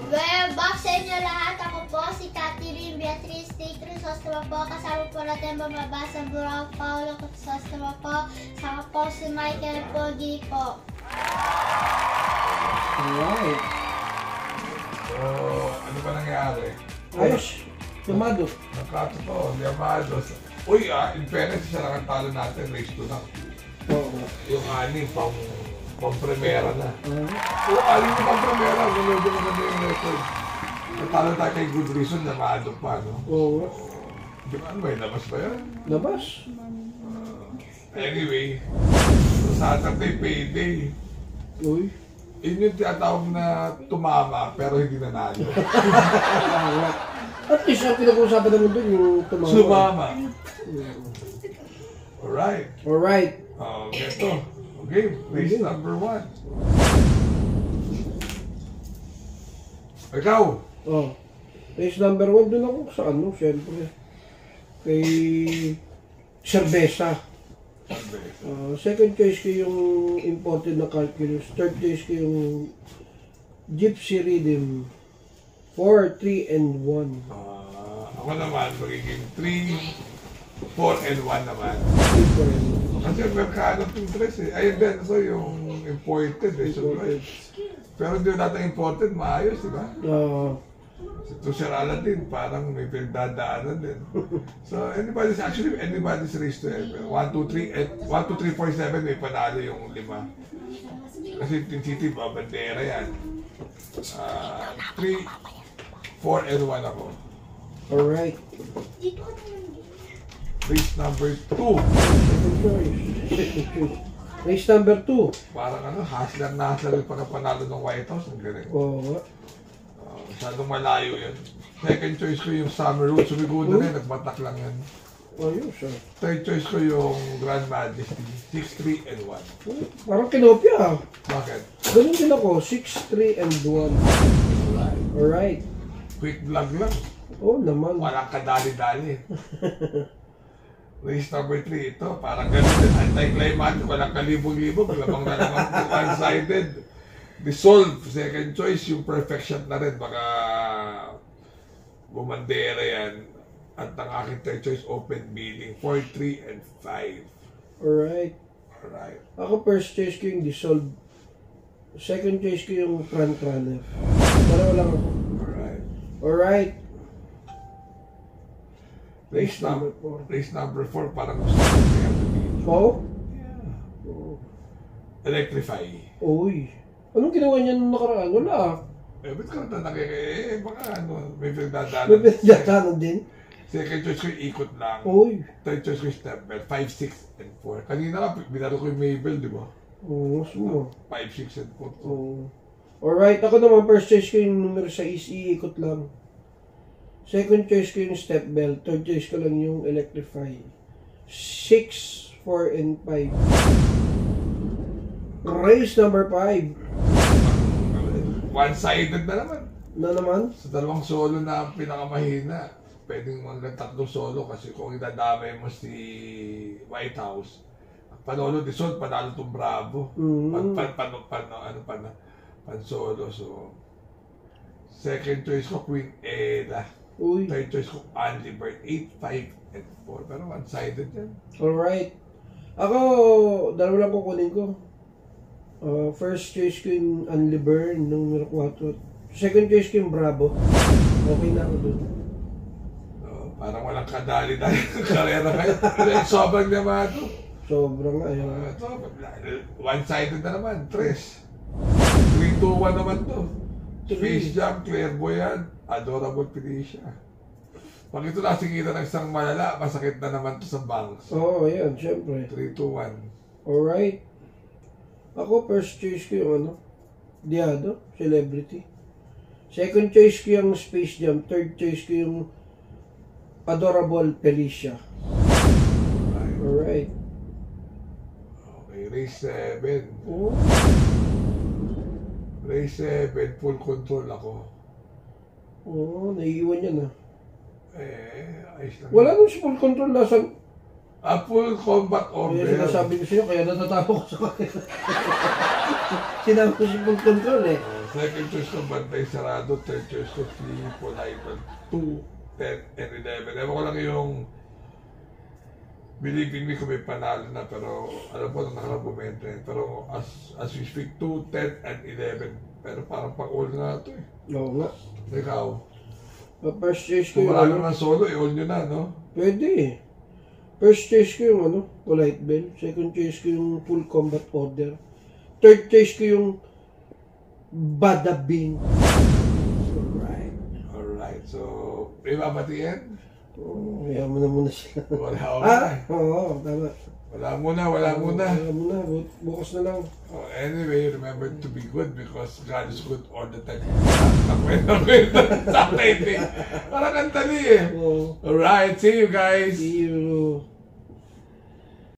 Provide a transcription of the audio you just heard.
Well, back sa inyo lahat. Ako po si Catherine Beatriz T. Crisostoma po. Kasama po natin mababasa Burao Paulo Crisostoma po. Saka po si Michael Pogi po. Alright. So, ano ba nangyari? Ayos. Yamado. Nakato po, Yamado. Uy, in fairness, siya lang ang talo natin, race 2 na. Oo. Yung aning pang-primera na. So, aling yung pang-primera, medyo maganda yung record. Natalo tayo kay Good Reason, Yamado pa, no? Oo. Di ba, ano ba, labas ba yun? Labas. Anyway, so Saturday payday. Uy. Yun yung tinatawag na tumama, pero hindi nanalo. At least ang pinag-uusapan naman doon yung tumama. Sumama. Alright. Alright. Ito. Okay, race number 1. Ikaw. Oh. Race number 1 doon ako sa ano, siyempre. Kay Cerveza. Second choice ko yung imported na calculus. Third choice ko yung Gypsy Rhythm. 4, 3, and 1. Ako naman, magiging 3, 4, and 1 naman. 3, 4, and 1. Kasi merkado itong dress eh. Ayun din, so yung imported eh. So, pero hindi natin imported, maayos, di ba? Ito si Aladdin, parang may pinagdadaanan din. So, anybody's race to ever. 1, 2, 3, 4, 7, may panalo yung 5. Kasi Tin City, babandera yan. 3, 4, and 1 ako. Alright. Race number 2. Second choice. Race number 2. Parang ano, hustler na hustler yung pagkapanalo ng White House. Ang galing. Oo. Masyadong malayo yun. Second choice ko yung Summer Road. Sumigo na rin, nagbatak lang yan. Ayos ah. Third choice ko yung Grand Majesty. 6, 3, and 1. Parang kinopya ah. Bakit? Ganun din ako. 6, 3, and 1. Alright. Quick vlog lang. Oo naman. Walang kadali-dali. Race number 3 ito. Parang ganun din. Anti-climatic. Walang kalibog-libog. Lamang na lang one-sided. Dissolve. Second choice yung perfection na rin. Baka bumandera yan. At ang aking third choice, open bidding. 4, 3, and 5. Alright. Alright. Ako first choice ko yung Dissolve. Second choice ko yung Front Runner. Dalawa lang ako. Alright. Alright. Race number 4, parang gusto ko kaya sabihin. Oh? Electrify. Uy. Anong ginawa niya nung nakaraan? Wala ah. Ba't ka na baka ano, may pinagdadaanan. May pinagdadaanan din? Second choice ko yung ikot lang. Uy. Third choice ko yung step belt. 5, 6, and 4. Kanina nga, binaro ko yung Mabel, di ba? Oo, sumo. 5, 6, and 4. Oo. Alright, ako naman first choice ko yung numero 6, iikot lang. Second choice ko yung step belt. Third choice ko lang yung electrify. 6, 4, and 5. Race number 5. One-sided na naman. Na naman? Sa dalawang solo na pinakamahina, pwedeng hanggang 3 solo kasi kung idadamay mo si White House, panolo Dissolve, panalo itong Bravo. Pan solo. So, second choice ko, Queen Eda. Uy. Third choice ko, Andy Bird. 8, 5, and 4. Pero one-sided yan. Alright. Ako, dalawa lang kukunin ko. First choice ko yung Unli Burn, numero 4. Second choice ko yung Bravo. Okay na ako dun. Parang walang kadali-dali ng karera kayo. Sobrang naman ito. Sobrang ayaw. One-sided na naman, 3. 3, 2, 1 naman to. Space Jam, Clairvoyant, Adorable Felicia. Pag ito nasingitan ng isang malala, masakit na naman to sa banks. Oo, ayan, syempre. 3, 2, 1. Alright. Ako, first choice ko yung ano, Diado, Celebrity. Second choice ko yung Space Jam. Third choice ko yung Adorable Felicia. Alright. Okay, race 7. Oh. Race 7, full control ako. Oo, naiiwan yan ah. Ayos lang. Wala nung full control nasa... Full combat order. Kaya sinasabi ko sa'yo, kaya natatawa ko sa kanila. Sinabi ko si full control eh. Second choice ko, Bantay Sarado. Third choice ko, Flee Polite. 2, 10, and 11. Ewan ko lang yung believing me kung may panalo na, pero alam ko na nakarang bumenta yun. Pero as we speak, 2, 10, and 11. Pero parang pang-all nga ito eh. Oo nga. Ikaw, First choice ko kung yung marami ano. naman solo, i-all nyo na, no? Pwede eh. First choice ko yung ano, Polite Bell. Second choice ko yung Full Combat Order. Third choice ko yung Bada Bing. Alright. So, may babatiin? Kaya mo na muna sila. Wala ako. Oo, tama. Wala muna. Wala muna, bukas na lang. Oh, anyway, remember to be good because God is good all the time. Sa akin eh. Parang ang dali eh. Oo. Alright, see you guys. See you.